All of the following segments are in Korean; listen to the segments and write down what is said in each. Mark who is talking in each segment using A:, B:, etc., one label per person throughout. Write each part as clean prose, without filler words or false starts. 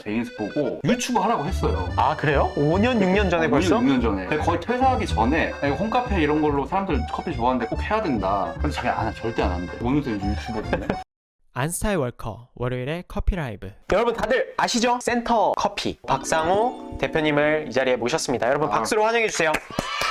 A: 제인스 보고 유튜브 하라고 했어요.
B: 아 그래요? 5년 6년 전에 벌써?
A: 6년 전에. 거의 퇴사하기 전에 홈카페 이런 걸로 사람들 커피 좋아하는데 꼭 해야 된다. 근데 자기 절대 안 한대. 오늘도 유튜버거든요.
C: 안스타일 월커 월요일에 커피 라이브.
B: 여러분 다들 아시죠? 센터 커피 박상호 대표님을 이 자리에 모셨습니다. 여러분 박수로 환영해 주세요.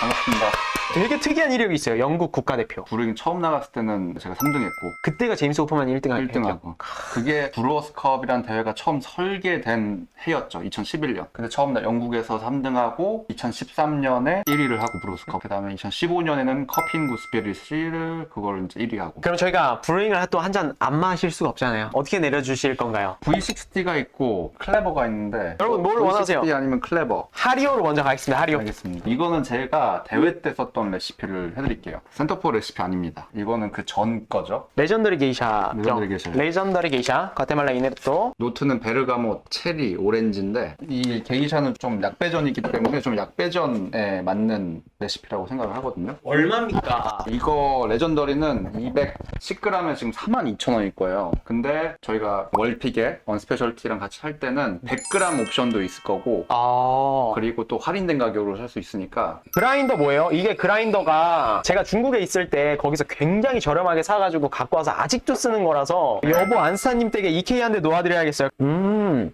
A: 반갑습니다.
B: 되게 특이한 이력이 있어요. 영국 국가대표.
A: 브루잉 처음 나갔을 때는 제가 3등 했고
B: 그때가 제임스 호프만 1등
A: 1등 하고. 그게 브루어스컵이란 대회가 처음 설계된 해였죠. 2011년. 근데 처음 영국에서 3등하고 2013년에 1위를 하고 브루어스컵. 그 다음에 2015년에는 커피 인 구스베리시를 그걸 이제 1위 하고.
B: 그럼 저희가 브루잉을 또 한 잔 안 마실 수가 없잖아요. 어떻게 내려주실 건가요?
A: V60가 있고 클레버가 있는데
B: 여러분 뭘
A: V60
B: 원하세요?
A: 아니면 클레버.
B: 하리오로 먼저 가겠습니다. 하리오.
A: 알겠습니다. 이거는 제가 대회 때 썼던 레시피를 해드릴게요. 센터포 레시피 아닙니다. 이거는 그 전 거죠.
B: 레전더리 게이샤.
A: 레전더리 게이샤.
B: 레전더리 게이샤. 과테말라 이네르토.
A: 노트는 베르가모, 체리, 오렌지인데 이 게이샤는 좀 약배전이기 때문에 좀 약배전에 맞는 레시피라고 생각을 하거든요.
B: 얼마입니까?
A: 이거 레전더리는 210g에 지금 42,000원일 거예요. 근데 저희가 월픽에 원스페셜티랑 같이 살 때는 100g 옵션도 있을 거고
B: 아.
A: 그리고 또 할인된 가격으로 살 수 있으니까.
B: 그라인더 뭐예요? 이게 그라인더가 제가 중국에 있을 때 거기서 굉장히 저렴하게 사가지고 갖고 와서 아직도 쓰는 거라서 여보 안스타님 댁에 EK한테 놓아드려야겠어요.
A: 저는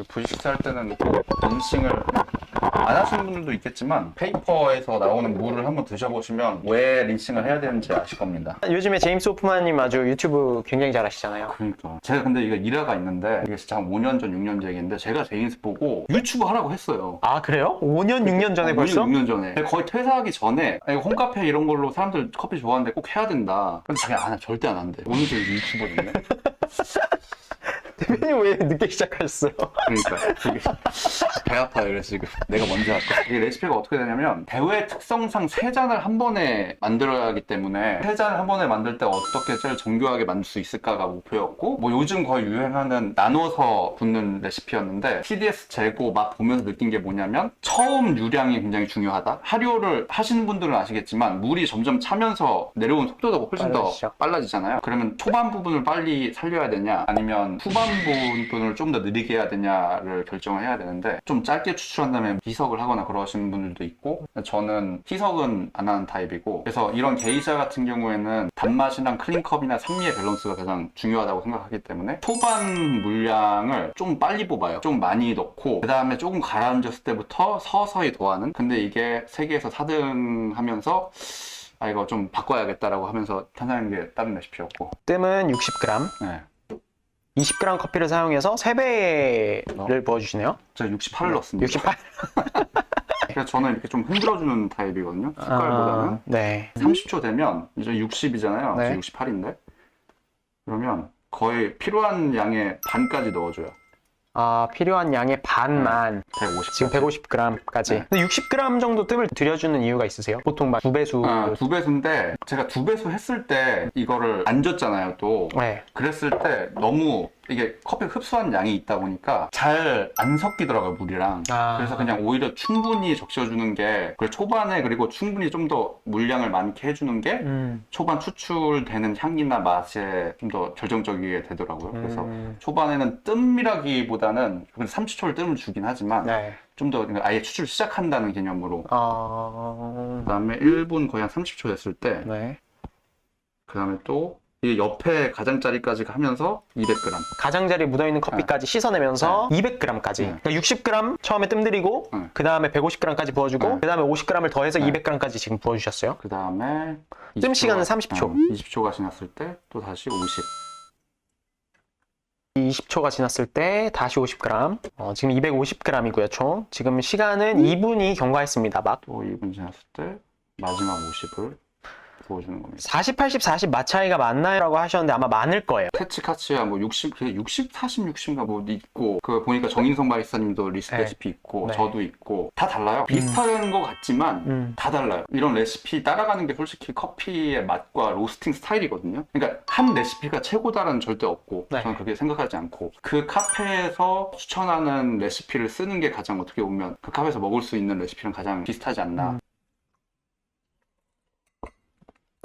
A: V60 할 때는 린싱을 안 하시는 분들도 있겠지만 페이퍼에서 나오는 물을 한번 드셔보시면 왜 린싱을 해야 되는지 아실 겁니다.
B: 요즘에 제임스 호프만님 아주 유튜브 굉장히 잘하시잖아요.
A: 그러니까 제가 근데 이거 일화가 있는데 이게 진짜 한 5년 전 6년 전 얘기인데 제가 제인스 보고 유튜브 하라고 했어요.
B: 아 그래요? 5년 6년 전에 벌써?
A: 6년 전에 거의 퇴사하기 전에 홈카페 이런 걸로 사람들 커피 좋아하는데 꼭 해야 된다. 근데 자기 절대 안 한대. 오늘도 유튜버거든요.
B: 대표님 왜 늦게 시작하셨어요?
A: 그러니까 되게 배 아파요. 그래서 지금 내가 먼저 할까? 이 레시피가 어떻게 되냐면 대회 특성상 3잔을 한 번에 만들어야 하기 때문에 3잔을 한 번에 만들 때 어떻게 제일 정교하게 만들 수 있을까가 목표였고 뭐 요즘 거의 유행하는 나눠서 붓는 레시피였는데 TDS 재고 맛 보면서 느낀 게 뭐냐면 처음 유량이 굉장히 중요하다. 하료를 하시는 분들은 아시겠지만 물이 점점 차면서 내려오는 속도가 훨씬
B: 빨라지죠.
A: 더 빨라지잖아요. 그러면 초반 부분을 빨리 살려야 되냐 아니면 후반 부분을 좀 더 느리게 해야 되냐를 결정을 해야 되는데 좀 짧게 추출한 다음에 희석을 하거나 그러시는 분들도 있고 저는 희석은 안 하는 타입이고 그래서 이런 게이샤 같은 경우에는 단맛이랑 클린컵이나 산미의 밸런스가 가장 중요하다고 생각하기 때문에 초반 물량을 좀 빨리 뽑아요. 좀 많이 넣고 그 다음에 조금 가라앉았을 때부터 서서히 더하는. 근데 이게 세계에서 4등 하면서 이거 좀 바꿔야겠다라고 하면서 탄생한 게 다른 레시피였고.
B: 뜸은 60g.
A: 네.
B: 20g 커피를 사용해서 3배를 부어주시네요.
A: 제가 68을 넣었습니다.
B: 68?
A: 그래서 저는 이렇게 좀 흔들어주는 타입이거든요. 색깔보다는.
B: 네.
A: 30초 되면 이제 60이잖아요.
B: 네.
A: 68인데. 그러면 거의 필요한 양의 반까지 넣어줘요.
B: 아, 필요한 양의 반만.
A: 150.
B: 지금 150g까지.
A: 네.
B: 근데 60g 정도 뜸을 들여주는 이유가 있으세요? 보통 막 2배수.
A: 2배수인데 제가 2배수 했을 때 이거를 안 줬잖아요 또.
B: 네.
A: 그랬을 때 너무 이게 커피 흡수한 양이 있다 보니까 잘 안 섞이더라고요 물이랑. 그래서 그냥 오히려 충분히 적셔주는 게 그리고 초반에 그리고 충분히 좀 더 물량을 많게 해주는 게 초반 추출되는 향이나 맛에 좀 더 결정적이게 되더라고요. 그래서 초반에는 뜸이라기보다는 30초를 뜸을 주긴 하지만
B: 네.
A: 좀 더 아예 추출 시작한다는 개념으로.
B: 어...
A: 그다음에 1분 거의 한 30초 됐을 때
B: 네.
A: 그다음에 또 이 옆에 가장자리까지 하면서 200g.
B: 가장자리에 묻어있는 커피까지 씻어내면서 200g까지.
A: 네.
B: 그러니까 60g 처음에 뜸 들이고,
A: 네.
B: 그 다음에 150g까지 부어주고,
A: 네.
B: 그 다음에 50g을 더해서
A: 네.
B: 200g까지 지금 부어주셨어요.
A: 그다음에
B: 뜸 시간은 30초.
A: 20초가 지났을 때 또 다시 50.
B: 20초가 지났을 때 다시 50g. 지금 250g이고요, 총. 지금 시간은 2분이 경과했습니다, 막.
A: 또 2분 지났을 때 마지막 50을 부어주는 겁니다.
B: 40, 80, 40 맛 차이가 많나요? 라고 하셨는데 아마 많을 거예요.
A: 캐치카츠야 뭐 60, 40, 60인가 뭐 있고 그 보니까 정인성 바리스타님도
B: 네.
A: 레시피 있고
B: 네.
A: 저도 있고 다 달라요. 비슷한 것 같지만 다 달라요. 이런 레시피 따라가는 게 솔직히 커피의 맛과 로스팅 스타일이거든요. 그러니까 한 레시피가 최고다라는 절대 없고
B: 네.
A: 저는 그렇게 생각하지 않고 그 카페에서 추천하는 레시피를 쓰는 게 가장 어떻게 보면 그 카페에서 먹을 수 있는 레시피랑 가장 비슷하지 않나.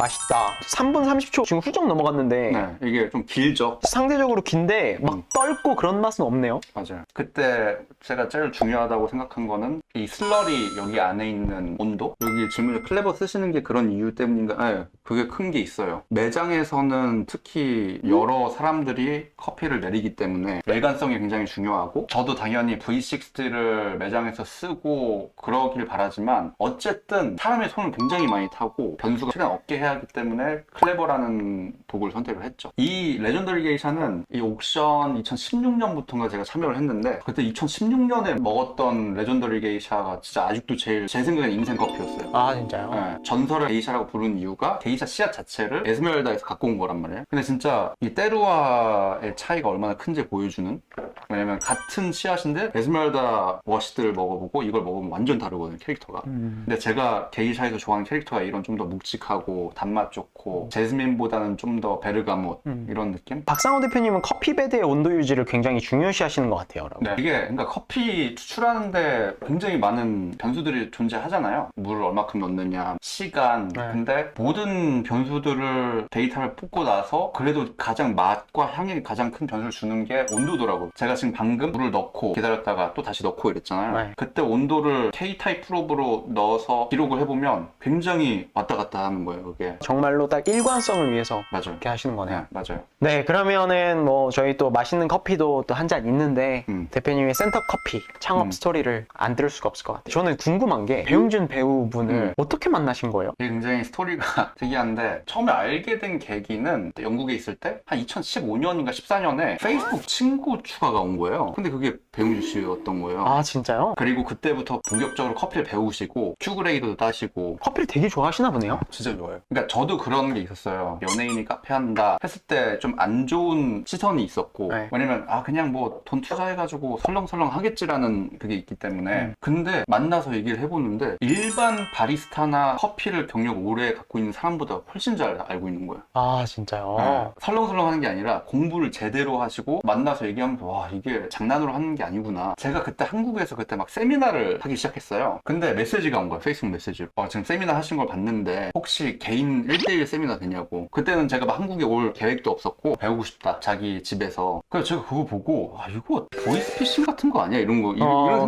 B: 맛있다. 3분 30초 지금 훌쩍 넘어갔는데
A: 네, 이게 좀 길죠.
B: 상대적으로 긴데 막 떫고 그런 맛은 없네요.
A: 맞아요. 그때 제가 제일 중요하다고 생각한 거는 이 슬러리 여기 안에 있는 온도? 여기 질문에 클레버 쓰시는 게 그런 이유 때문인가? 네, 그게 큰 게 있어요. 매장에서는 특히 여러 사람들이 커피를 내리기 때문에 외관성이 굉장히 중요하고 저도 당연히 V60를 매장에서 쓰고 그러길 바라지만 어쨌든 사람의 손을 굉장히 많이 타고 변수가 최대한 없게 해야 하기 때문에 클레버라는 도구를 선택을 했죠. 이 레전더리 게이샤는 이 옥션 2016년부터인가 제가 참여를 했는데 그때 2016년에 먹었던 레전더리 게이샤가 진짜 아직도 제일 제 생각엔 인생 커피였어요.
B: 아 진짜요?
A: 네, 전설의 게이샤라고 부르는 이유가 게이샤 씨앗 자체를 에스메랄다에서 갖고 온 거란 말이에요. 근데 진짜 이 때루와의 차이가 얼마나 큰지 보여주는, 왜냐면 같은 씨앗인데 에스메랄다 워시들을 먹어보고 이걸 먹으면 완전 다르거든요, 캐릭터가. 근데 제가 게이샤에서 좋아하는 캐릭터가 이런 좀 더 묵직하고 단맛 좋고 제스민보다는 좀 더 베르가못 이런 느낌?
B: 박상호 대표님은 커피베드의 온도 유지를 굉장히 중요시 하시는 것 같아요. 여러분.
A: 네, 이게 그러니까 커피 추출하는데 굉장히 많은 변수들이 존재하잖아요. 물을 얼마큼 넣느냐, 시간.
B: 네.
A: 근데 모든 변수들을 데이터를 뽑고 나서 그래도 가장 맛과 향에 가장 큰 변수를 주는 게 온도더라고요. 제가 지금 방금 물을 넣고 기다렸다가 또 다시 넣고 이랬잖아요.
B: 네.
A: 그때 온도를 K-타입 프로브로 넣어서 기록을 해보면 굉장히 왔다 갔다 하는 거예요, 그게.
B: 정말로 딱 일관성을 위해서
A: 맞아요.
B: 이렇게 하시는 거네요.
A: 네, 맞아요.
B: 네, 그러면은 뭐 저희 또 맛있는 커피도 또 한 잔 있는데 대표님의 센터 커피 창업 스토리를 안 들을 수가 없을 것 같아요. 저는 궁금한 게 배용준 배우분을 어떻게 만나신 거예요?
A: 이게 굉장히 스토리가 특이한데 처음에 알게 된 계기는 영국에 있을 때 한 2015년인가 14년에 페이스북 친구 추가가 온 거예요. 근데 그게 배용준 씨였던 거예요.
B: 아 진짜요?
A: 그리고 그때부터 본격적으로 커피를 배우시고 큐그레이드도 따시고
B: 커피를 되게 좋아하시나 보네요.
A: 진짜 좋아요. 그러니까 저도 그런 게 있었어요. 연예인이 카페 한다 했을 때 좀 안 좋은 시선이 있었고
B: 네.
A: 왜냐면 그냥 뭐 돈 투자해가지고 설렁설렁 하겠지라는 그게 있기 때문에 근데 만나서 얘기를 해보는데 일반 바리스타나 커피를 경력 오래 갖고 있는 사람보다 훨씬 잘 알고 있는 거예요.
B: 아 진짜요?
A: 네. 설렁설렁 하는 게 아니라 공부를 제대로 하시고 만나서 얘기하면서 와 이게 장난으로 하는 게 아니구나. 제가 그때 한국에서 그때 막 세미나를 하기 시작했어요. 근데 메시지가 온 거예요. 페이스북 메시지로. 지금 세미나 하신 걸 봤는데 혹시 개인 1대1 세미나 되냐고. 그때는 제가 막 한국에 올 계획도 없었고 배우고 싶다. 자기 집에서. 그래서 제가 그거 보고 이거 보이스피싱 같은 거 아니야? 이런 생각이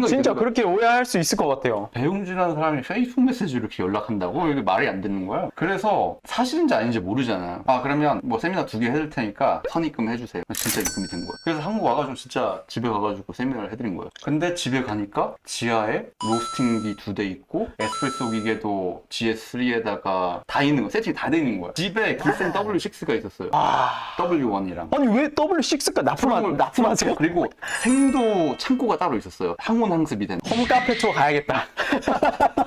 B: 진짜
A: 드는 거예요.
B: 그렇게 오해할 수 있을 것 같아요.
A: 배용준이라는 사람이 페이스북 메시지로 이렇게 연락한다고? 이게 말이 안 되는 거야. 그래서 사실인지 아닌지 모르잖아. 그러면 뭐 세미나 2개 해줄 테니까 선입금 해주세요. 진짜 입금이 된 거야. 그래서 한국 와가지고 진짜 집에 가가지고 세미나를 해드린 거야. 근데 집에 가니까 지하에 로스팅기 2대 있고 에스프레소 기계도 GS3에다가 다 있는 거, 세팅이 다 돼 있는 거야. 집에 기센 W6가 있었어요. W1이랑.
B: 아니 왜 W6가 납품하세요?
A: 그리고 생도 창고가 따로 있었어요. 항온 항습이 된.
B: 홈카페 투어 가야겠다.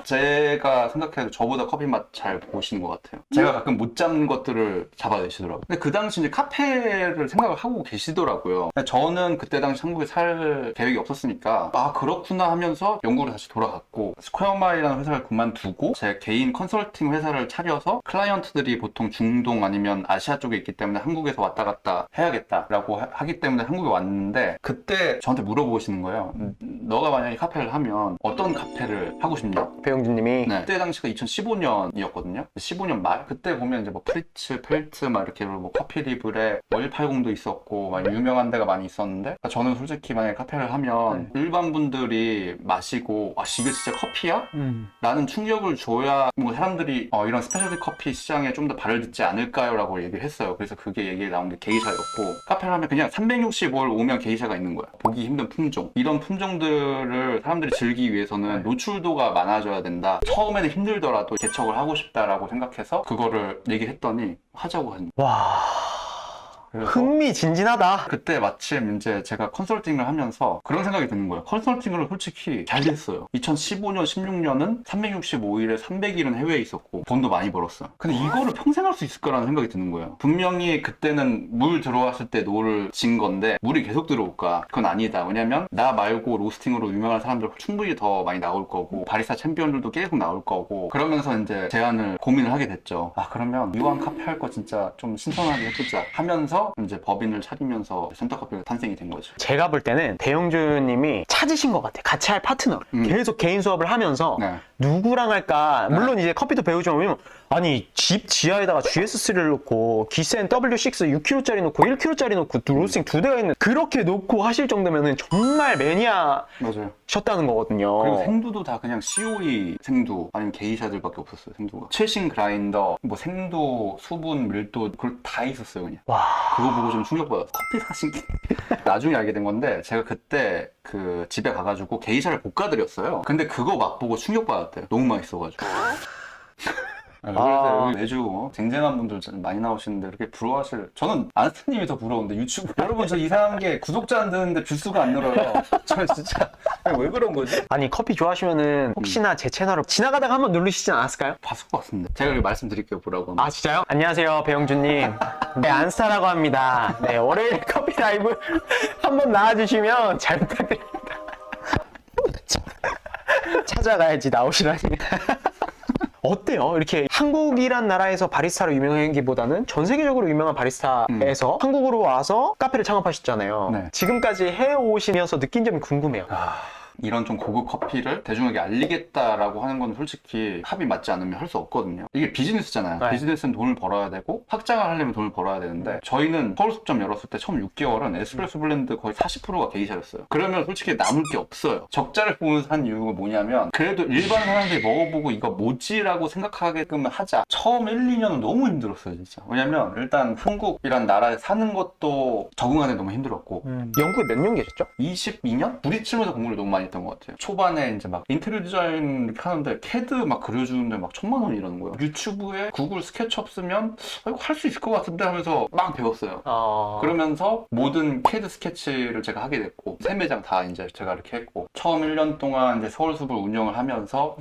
A: 제가 생각해도 저보다 커피 맛 잘 보시는 것 같아요. 제가 가끔 못 잡는 것들을 잡아내시더라고요. 근데 그 당시 이제 카페를 생각을 하고 계시더라고요. 근데 저는 그때 당시 한국에 살 계획이 없었으니까 그렇구나 하면서 영국으로 다시 돌아갔고 스퀘어마일이라는 회사를 그만두고 제 개인 컨설팅 회사를 차려서 클라이언트들이 보통 중동 아니면 아시아 쪽에 있기 때문에 한국에서 왔다 갔다 해야겠다라고 하기 때문에 한국에 왔는데 그때 저한테 물어보시는 거예요. 너가 만약에 카페를 하면 어떤 카페를 하고 싶냐?
B: 배용준님이
A: 네. 그때 당시가 2015년이었거든요. 15년 말. 그때 보면 이제 뭐 프리츠, 펠트 막 이렇게 뭐 커피리블에 뭐 180도 있었고 막 유명한 데가 많이 있었는데 저는 솔직히 만약에 카페를 하면 일반 분들이 마시고 이게 진짜 커피야? 라는 충격을 줘야 뭐 사람들이 이런 스페셜티 커피 시장에 좀 더 발을 딛지 않을까요? 라고 얘기를 했어요. 그래서 그게 얘기 나온 게 게이샤였고 카페를 하면 그냥 365일 오면 게이샤가 있는 거야. 보기 힘든 품종. 이런 품종들을 사람들이 즐기기 위해서는 노출도가 많아져야 된다. 처음에는 힘들더라도 개척을 하고 싶다라고 생각해서 그거를 얘기했더니 하자고 하는 거예요.
B: 와
A: 그래서
B: 흥미진진하다.
A: 그때 마침 이제 제가 컨설팅을 하면서 그런 생각이 드는 거예요. 컨설팅을 솔직히 잘 됐어요. 2015년, 16년은 365일에 300일은 해외에 있었고 돈도 많이 벌었어요. 근데 이거를 평생 할 수 있을 거라는 생각이 드는 거예요. 분명히 그때는 물 들어왔을 때 노를 진 건데 물이 계속 들어올까? 그건 아니다. 왜냐면 나 말고 로스팅으로 유명한 사람들 충분히 더 많이 나올 거고 바리스타 챔피언들도 계속 나올 거고 그러면서 이제 제안을 고민을 하게 됐죠. 그러면 이왕 카페 할 거 진짜 좀 신선하게 해보자 하면서 이제 법인을 차리면서 센터커피가 탄생이 된 거죠.
B: 제가 볼 때는 배용준님이 찾으신 것 같아요. 같이 할 파트너를. 계속 개인 수업을 하면서
A: 네.
B: 누구랑 할까? 물론 이제 커피도 배우지만 왜냐면 아니 집 지하에다가 GS3를 놓고 기센 W6 6kg짜리 놓고 1kg짜리 놓고 로스팅 2대가 있는 그렇게 놓고 하실 정도면은 정말 매니아셨다는
A: 맞아요.
B: 거거든요.
A: 그리고 생두도 다 그냥 COE 생두 아니면 게이샤들밖에 없었어요. 생두가 최신 그라인더, 뭐 생두, 수분, 밀도 그걸 다 있었어요 그냥.
B: 와.
A: 그거 보고 좀 충격받았어. 커피 사신 게 나중에 알게 된 건데 제가 그때 그 집에 가가지고 게이샤를 볶아드렸어요. 근데 그거 맛보고 충격받았대요. 너무 맛있어가지고. 그래서 여기 매주 쟁쟁한 분들 많이 나오시는데 그렇게 부러워하실, 저는 안스타님이 더 부러운데 유튜브 여러분 저 이상한 게 구독자 안 드는데 뷰수가 안 늘어요. 저는 진짜 왜 그런 거지?
B: 아니 커피 좋아하시면은 혹시나 제 채널을 지나가다가 한번 누르시지 않았을까요?
A: 봤을 것 같습니다. 제가 여기 말씀드릴게요, 보라고.
B: 아 진짜요? 안녕하세요 배영준님. 네 안스타라고 합니다. 네 월요일 커피 라이브 한번 나와주시면 잘 부탁드립니다. 찾아가야지 나오시라니. 어때요? 이렇게 한국이란 나라에서 바리스타로 유명하기보다는 전 세계적으로 유명한 바리스타에서 한국으로 와서 카페를 창업하셨잖아요.
A: 네.
B: 지금까지 해오시면서 느낀 점이 궁금해요.
A: 이런 좀 고급 커피를 대중에게 알리겠다라고 하는 건 솔직히 합이 맞지 않으면 할 수 없거든요. 이게 비즈니스잖아요.
B: 네.
A: 비즈니스는 돈을 벌어야 되고 확장을 하려면 돈을 벌어야 되는데 저희는 서울숲점 열었을 때 처음 6개월은 에스프레소 블렌드 거의 40%가 게이샤였어요. 그러면 솔직히 남을 게 없어요. 적자를 보면서 한 이유가 뭐냐면 그래도 일반 사람들이 먹어보고 이거 뭐지라고 생각하게끔 하자. 처음 1, 2년은 너무 힘들었어요 진짜. 왜냐면 일단 한국이란 나라에 사는 것도 적응하는 데 너무 힘들었고
B: 영국에 몇 년 계셨죠?
A: 22년? 부딪히면서 공부를 너무 많이 했던 것 같아요. 초반에 이제 막 인테리어 디자인 이렇게 하는데 캐드 막 그려주는데 막 1000만 원 이러는 거예요. 유튜브에 구글 스케치업 쓰면 이거 할 수 있을 것 같은데 하면서 막 배웠어요. 그러면서 모든 캐드 스케치를 제가 하게 됐고 세 매장 다 이제 제가 이렇게 했고 처음 1년 동안 이제 서울숲을 운영을 하면서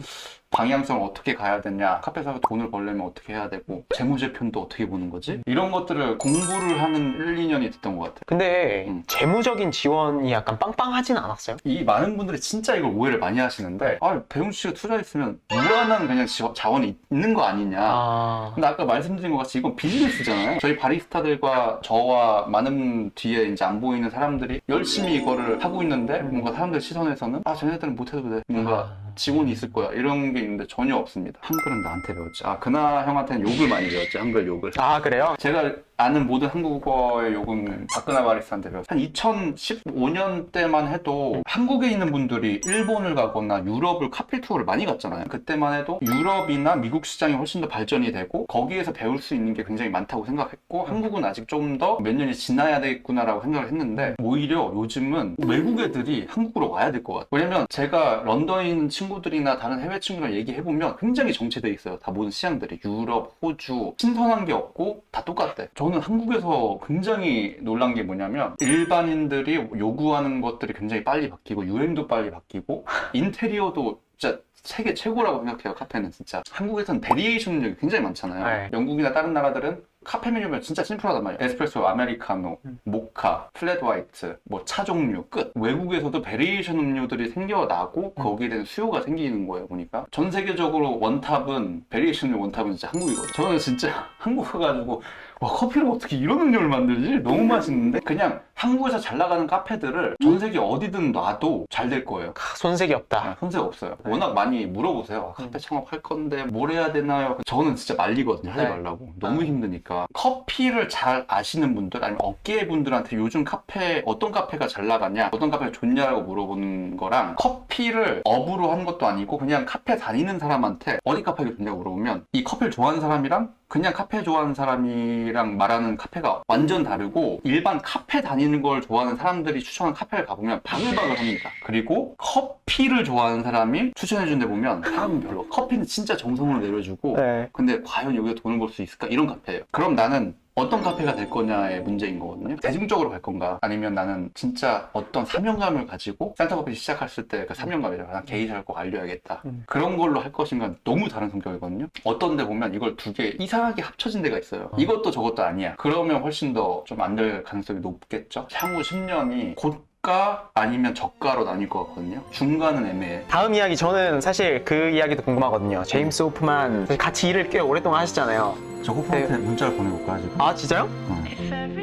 A: 방향성을 어떻게 가야 되냐, 카페에서 돈을 벌려면 어떻게 해야 되고 재무제표도 어떻게 보는 거지? 이런 것들을 공부를 하는 1, 2년이 됐던 것 같아요.
B: 근데 재무적인 지원이 약간 빵빵하진 않았어요?
A: 이 많은 분들이 진짜 이걸 오해를 많이 하시는데 배용 씨가 투자했으면 무한한 그냥 자원이 있는 거 아니냐. 근데 아까 말씀드린 것 같이 이건 비즈니스잖아요. 저희 바리스타들과 저와 많은 뒤에 이제 안 보이는 사람들이 열심히 이거를 하고 있는데 뭔가 사람들 시선에서는 쟤네들은 못해도 돼. 뭔가 직원이 있을 거야. 이런 게 있는데 전혀 없습니다. 한글은 나한테 배웠지. 그나 형한테는 욕을 많이 배웠지. 한글 욕을.
B: 그래요?
A: 제가 아는 모든 한국어의 욕은 박근하 바리스타한테 배웠어요. 한 2015년 때만 해도 한국에 있는 분들이 일본을 가거나 유럽을 카페 투어를 많이 갔잖아요. 그때만 해도 유럽이나 미국 시장이 훨씬 더 발전이 되고 거기에서 배울 수 있는 게 굉장히 많다고 생각했고 한국은 아직 좀 더 몇 년이 지나야 되겠구나라고 생각을 했는데 오히려 요즘은 외국 애들이 한국으로 와야 될 것 같아요. 왜냐면 제가 런던에 있는 친구들이나 다른 해외 친구랑 얘기해보면 굉장히 정체돼 있어요. 다 모든 시장들이. 유럽, 호주 신선한 게 없고 다 똑같대. 저는 한국에서 굉장히 놀란 게 뭐냐면 일반인들이 요구하는 것들이 굉장히 빨리 바뀌고 유행도 빨리 바뀌고 인테리어도 진짜 세계 최고라고 생각해요. 카페는 진짜. 한국에서는 베리에이션력이 굉장히 많잖아요.
B: 네.
A: 영국이나 다른 나라들은 카페 메뉴면 진짜 심플하단 말이에요. 에스프레소, 아메리카노, 모카, 플랫 화이트, 뭐 차 종류 끝. 외국에서도 베리에이션 음료들이 생겨나고 거기에 대한 수요가 생기는 거예요. 보니까 전 세계적으로 원탑은 베리에이션 음료 원탑은 진짜 한국이거든요. 저는 진짜 한국 가가지고 와, 커피를 어떻게 이런 음료를 만들지? 너무 맛있는데? 그냥 한국에서 잘 나가는 카페들을 전 세계 어디든 놔도 잘 될 거예요.
B: 손색이 없다.
A: 손색 없어요. 워낙 많이 물어보세요. 카페 창업할 건데 뭘 해야 되나요? 저는 진짜 말리거든요. 하지 말라고. 너무 힘드니까. 커피를 잘 아시는 분들 아니면 업계 분들한테 요즘 카페 어떤 카페가 잘 나가냐, 어떤 카페가 좋냐라고 물어보는 거랑 커피를 업으로 한 것도 아니고 그냥 카페 다니는 사람한테 어디 카페가 좋냐고 물어보면 이 커피를 좋아하는 사람이랑 그냥 카페 좋아하는 사람이랑 말하는 카페가 완전 다르고 일반 카페 다니는 걸 좋아하는 사람들이 추천한 카페를 가보면 바글바글 합니다. 그리고 커피를 좋아하는 사람이 추천해준 데 보면 사람은 별로. 커피는 진짜 정성을 내려주고 근데 과연 여기서 돈을 벌 수 있을까? 이런 카페예요. 그럼 나는 어떤 카페가 될 거냐의 문제인 거거든요. 대중적으로 갈 건가? 아니면 나는 진짜 어떤 사명감을 가지고 센터커피 시작했을 때 그 사명감이잖아. 난 게이샤를 꼭 알려야겠다. 그런 걸로 할 것인가 너무 다른 성격이거든요. 어떤 데 보면 이걸 두 개 이상하게 합쳐진 데가 있어요. 이것도 저것도 아니야. 그러면 훨씬 더 좀 안 될 가능성이 높겠죠. 향후 10년이 고가 아니면 저가로 나뉠 것 같거든요. 중간은 애매해.
B: 다음 이야기 저는 사실 그 이야기도 궁금하거든요. 제임스 호프만 같이 일을 꽤 오랫동안 하시잖아요.
A: 저 호프한테 문자를 보내볼까 지금?
B: 진짜요?
A: 응.